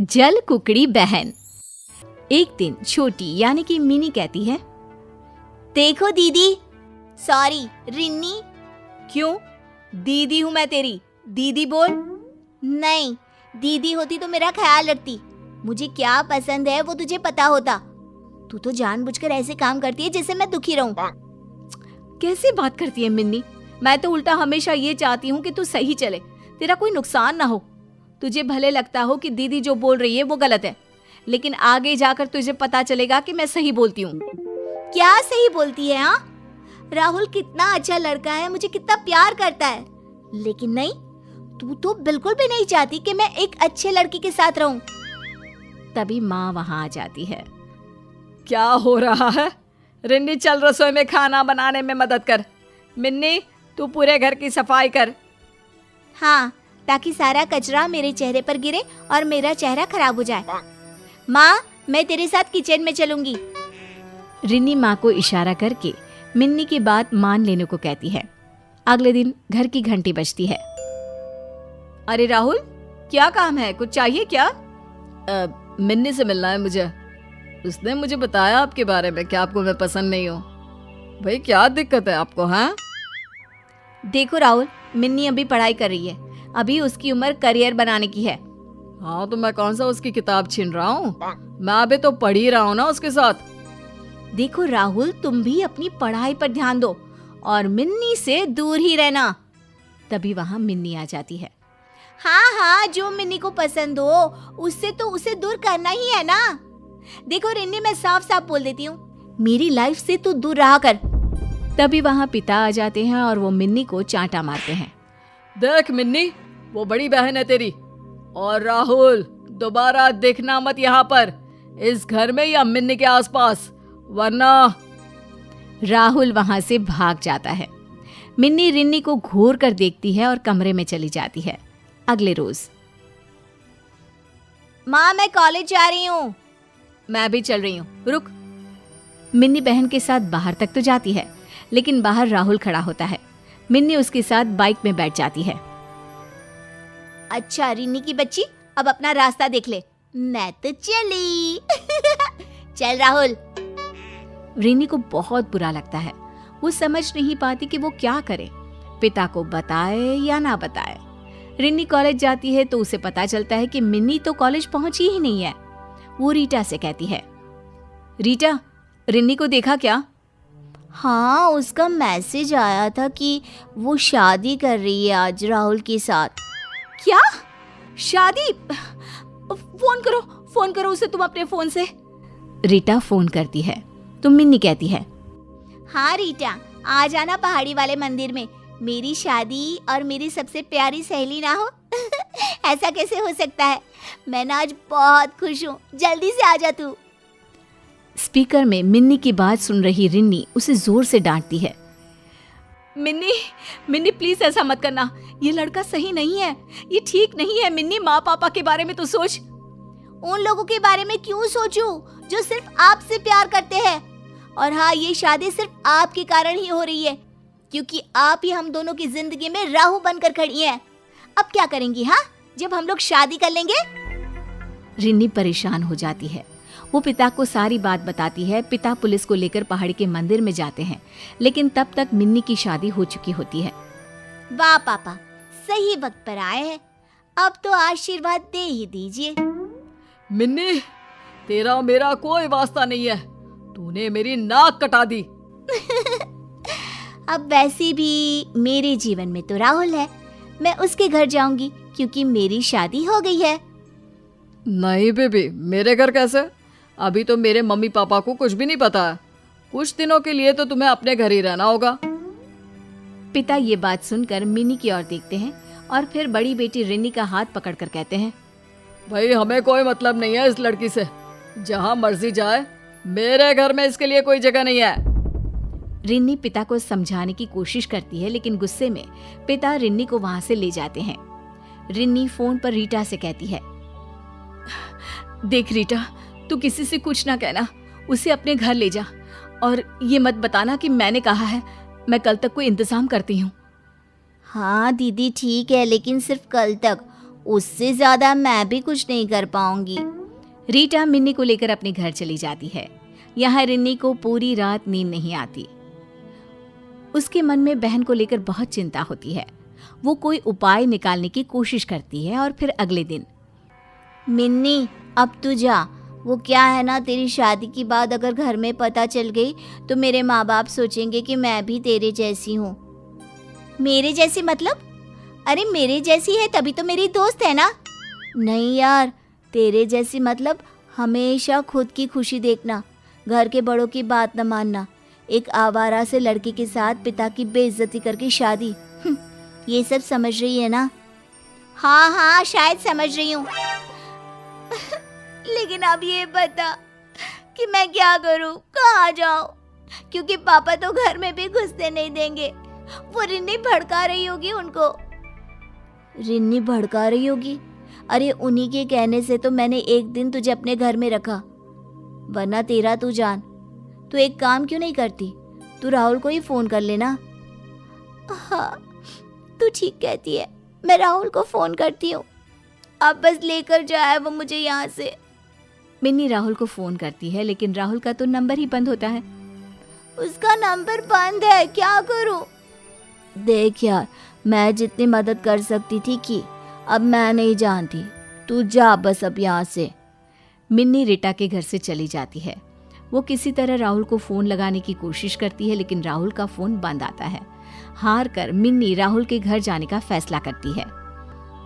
जल कुकड़ी बहन। एक दिन छोटी यानी कि मिनी कहती है, देखो दीदी, सॉरी रिन्नी। क्यों? दीदी हूँ मैं तेरी, दीदी बोल। नहीं, दीदी होती तो मेरा ख्याल रखती। मुझे क्या पसंद है वो तुझे पता होता। तू तो जानबूझकर ऐसे काम करती है जिससे मैं दुखी रहूं। कैसी बात करती है मिन्नी? मैं तो उल्टा हमेशा ये चाहती हूँ कि तू सही चले, तेरा कोई नुकसान ना हो। तुझे भले लगता हो कि दीदी जो बोल रही है वो गलत है, लेकिन आगे जाकर तुझे पता चलेगा कि मैं सही बोलती हूँ। क्या सही बोलती है? हाँ, राहुल कितना अच्छा लड़का है, मुझे कितना प्यार करता है, लेकिन नहीं, तू तो बिल्कुल भी नहीं चाहती कि मैं एक अच्छे लड़के के साथ रहूं। तभी माँ वहां आ जाती है। क्या हो रहा है? रिन्नी चल रसोई में खाना बनाने में मदद कर। मिन्नी तू पूरे घर की सफाई कर। हाँ, ताकि सारा कचरा मेरे चेहरे पर गिरे और मेरा चेहरा खराब हो जाए। माँ, मैं तेरे साथ किचन में चलूंगी। रिन्नी माँ को इशारा करके मिन्नी की बात मान लेने को कहती है। अगले दिन घर की घंटी बजती है। अरे राहुल, क्या काम है? कुछ चाहिए क्या? मिन्नी से मिलना है मुझे। उसने मुझे बताया आपके बारे में कि आपको मैं पसंद नहीं हूँ। भाई क्या दिक्कत है आपको? हाँ देखो राहुल, मिन्नी अभी पढ़ाई कर रही है, अभी उसकी उम्र करियर बनाने की है। हाँ तो मैं कौन सा उसकी किताब छीन रहा हूँ? मैं अभी तो पढ़ ही रहा हूँ ना उसके साथ। देखो राहुल, तुम भी अपनी पढ़ाई पर ध्यान दो और मिन्नी से दूर ही रहना। तभी वहाँ मिन्नी आ जाती है। हाँ हाँ, जो मिन्नी को पसंद हो उससे तो उसे दूर करना ही है ना। देखो रिन्नी, मैं साफ साफ बोल देती हूँ, मेरी लाइफ से तू दूर रहा कर। तभी वहाँ पिता आ जाते हैं और वो मिन्नी को चांटा मारते हैं। देख मिन्नी, वो बड़ी बहन है तेरी। और राहुल, दोबारा देखना मत यहाँ पर, इस घर में या मिन्नी के आसपास, वरना। राहुल वहां से भाग जाता है। मिन्नी रिन्नी को घूर कर देखती है और कमरे में चली जाती है। अगले रोज, माँ मैं कॉलेज जा रही हूँ। मैं भी चल रही हूँ, रुक। मिन्नी बहन के साथ बाहर तक तो जाती है, लेकिन बाहर राहुल खड़ा होता है। मिन्नी उसके साथ बाइक में बैठ जाती है। अच्छा रिन्नी की बच्ची, अब अपना रास्ता देख ले, मैं तो चली। चल राहुल। रिन्नी को बहुत बुरा लगता है। वो समझ नहीं पाती कि वो क्या करे, पिता को बताए या ना बताए। रिन्नी कॉलेज जाती है तो उसे पता चलता है कि मिन्नी तो कॉलेज पहुंची ही नहीं है। वो रीटा से कहती है, रीटा, रिन्नी को देखा क्या? हाँ, उसका मैसेज आया था कि वो शादी कर रही है आज राहुल के साथ। क्या? शादी? फोन करो उसे तुम अपने फोन से। रीटा फोन करती है तो मिन्नी कहती है, हाँ रीटा, आ जाना पहाड़ी वाले मंदिर में, मेरी शादी और मेरी सबसे प्यारी सहेली ना हो। ऐसा कैसे हो सकता है? मैं ना आज बहुत खुश हूँ, जल्दी से आ जा तू। स्पीकर में मिन्नी की बात सुन रही रिन्नी उसे जोर से डांटती है। मिन्नी प्लीज ऐसा मत करना, ये लड़का सही नहीं है, ये ठीक नहीं है। मिन्नी, माँ पापा के बारे में तो सोच। उन लोगों के बारे में क्यों सोचूं जो सिर्फ आपसे प्यार करते हैं? और हाँ, ये शादी सिर्फ आपके कारण ही हो रही है, क्योंकि आप ही हम दोनों की जिंदगी में राहु बनकर खड़ी हैं। अब क्या करेंगी हाँ, जब हम लोग शादी कर लेंगे? रिन्नी परेशान हो जाती है। वो पिता को सारी बात बताती है। पिता पुलिस को लेकर पहाड़ी के मंदिर में जाते हैं, लेकिन तब तक मिन्नी की शादी हो चुकी होती है। वाह पापा, सही वक्त पर आए हैं, अब तो आशीर्वाद दे ही दीजिए। मिन्नी, तेरा और मेरा कोई वास्ता नहीं है, तूने मेरी नाक कटा दी। अब वैसे भी मेरे जीवन में तो राहुल है, मैं उसके घर जाऊंगी क्योंकि मेरी शादी हो गई है। नहीं बेबी, मेरे घर कैसे? अभी तो मेरे मम्मी पापा को कुछ भी नहीं पता है। कुछ दिनों के लिए तो तुम्हें अपने घर ही रहना होगा। पिता ये बात सुनकर मिन्नी की ओर देखते हैं और फिर बड़ी बेटी रिन्नी का हाथ पकड़कर कहते हैं, भाई हमें कोई मतलब नहीं है इस लड़की से, जहां मर्जी जाए, मेरे घर में इसके लिए कोई जगह नहीं है। रिन्नी पिता को समझाने की कोशिश करती है, लेकिन गुस्से में पिता रिन्नी को वहां से ले जाते हैं। रिन्नी फोन पर रीटा से कहती है, देख रीटा, तू किसी से कुछ ना कहना, उसे अपने घर ले जा और ये मत बताना कि मैंने कहा है। मैं कल तक कोई इंतजाम करती हूँ। हाँ दीदी ठीक है, लेकिन सिर्फ कल तक, उससे ज्यादा मैं भी कुछ नहीं कर पाऊंगी। रीटा मिन्नी को लेकर अपने घर चली जाती है। यहाँ रिन्नी को पूरी रात नींद नहीं आती। उसके मन में बहन को लेकर बहुत चिंता होती है। वो कोई उपाय निकालने की कोशिश करती है और फिर अगले दिन, मिन्नी अब तू जा। वो क्या है ना, तेरी शादी की बात अगर घर में पता चल गई तो मेरे माँ बाप सोचेंगे कि मैं भी तेरे जैसी हूँ। मेरे जैसी मतलब? अरे मेरे जैसी है तभी तो मेरी दोस्त है ना। नहीं यार, तेरे जैसी मतलब हमेशा खुद की खुशी देखना, घर के बड़ों की बात न मानना, एक आवारा से लड़की के साथ पिता की बेइज्जती करके शादी। ये सब समझ रही है ना? हाँ हाँ, शायद समझ रही हूँ। लेकिन अब ये बता कि मैं क्या करूँ, कहाँ जाऊँ? क्योंकि पापा तो घर में भी घुसने नहीं देंगे। वो रिन्नी भड़का रही होगी उनको। रिन्नी भड़का रही होगी? अरे उन्हीं के कहने से तो मैंने एक दिन तुझे अपने घर में रखा, वरना तेरा तू जान। तू एक काम क्यों नहीं करती, तू राहुल को ही फोन कर लेना। हाँ तू ठीक कहती है, मैं राहुल को फोन करती हूँ। अब बस लेकर जाए वो मुझे यहाँ से। मिन्नी राहुल को फोन करती है लेकिन राहुल का तो नंबर ही बंद होता है। उसका नंबर बंद है, क्या करूँ? देख यार, मैं जितनी मदद कर सकती थी की, अब मैं नहीं जानती। तू जा बस अब यहाँ से। मिन्नी रीटा के घर से चली जाती है। वो किसी तरह राहुल को फोन लगाने की कोशिश करती है लेकिन राहुल का फोन बंद आता है। हार कर मिन्नी राहुल के घर जाने का फैसला करती है।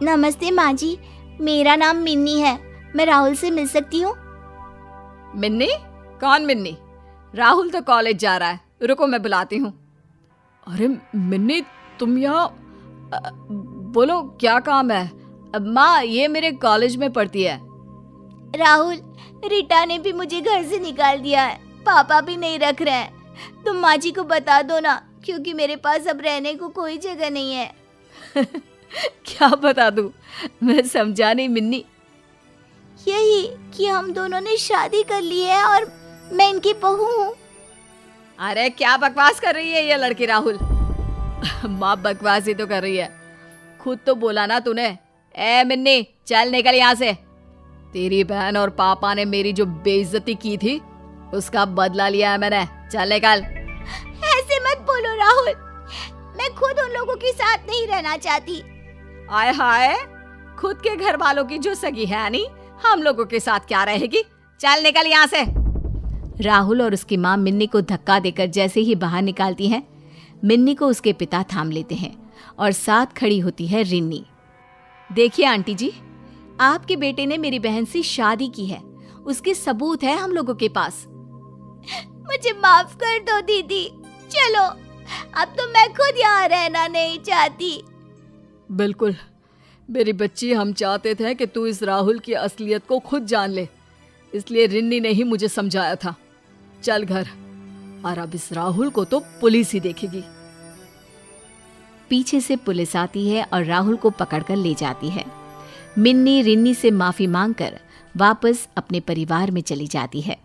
नमस्ते माँ जी, मेरा नाम मिन्नी है, मैं राहुल से मिल सकती हूँ? मिन्नी? कौन मिन्नी? राहुल तो कॉलेज जा रहा है, रुको मैं बुलाती हूँ। अरे मिन्नी, तुम यहाँ? बोलो क्या काम है? माँ, ये मेरे कॉलेज में पढ़ती है। राहुल, रीटा ने भी मुझे घर से निकाल दिया है, पापा भी नहीं रख रहे हैं। तुम माँ जी को बता दो ना, क्योंकि मेरे पास अब रहने को कोई जगह नहीं है। क्या बता दूँ? मैं समझा नहीं मिन्नी। यही कि हम दोनों ने शादी कर ली है और मैं इनकी बहू हूँ। अरे क्या बकवास कर रही है ये लड़की राहुल? माँ बकवास ही तो कर रही है, खुद तो बोला ना तूने। ए मिन्नी, चल निकल यहाँ से। तेरी बहन और पापा ने मेरी जो बेइज्जती की थी उसका बदला लिया है मैंने, चल निकल। ऐसे मत बोलो राहुल, मैं खुद उन लोगों के साथ नहीं रहना चाहती। आय हाय, खुद के घर वालों की जो सगी है नहीं, हम लोगों के साथ क्या रहेगी? चल निकल यहाँ से। राहुल और उसकी माँ मिन्नी को धक्का देकर जैसे ही बाहर निकालती हैं, मिन्नी को उसके पिता थाम लेते हैं और साथ खड़ी होती है रिन्नी। देखिए आंटी जी, आपके बेटे ने मेरी बहन से शादी की है, उसके सबूत है हम लोगों के पास। मुझे माफ कर दो दीदी, चलो अब तो मैं खुद यहाँ रहना नहीं चाहती। बिल्कुल मेरी बच्ची, हम चाहते थे कि तू इस राहुल की असलियत को खुद जान ले, इसलिए रिन्नी ने ही मुझे समझाया था। चल घर, और अब इस राहुल को तो पुलिस ही देखेगी। पीछे से पुलिस आती है और राहुल को पकड़कर ले जाती है। मिन्नी रिन्नी से माफी मांगकर वापस अपने परिवार में चली जाती है।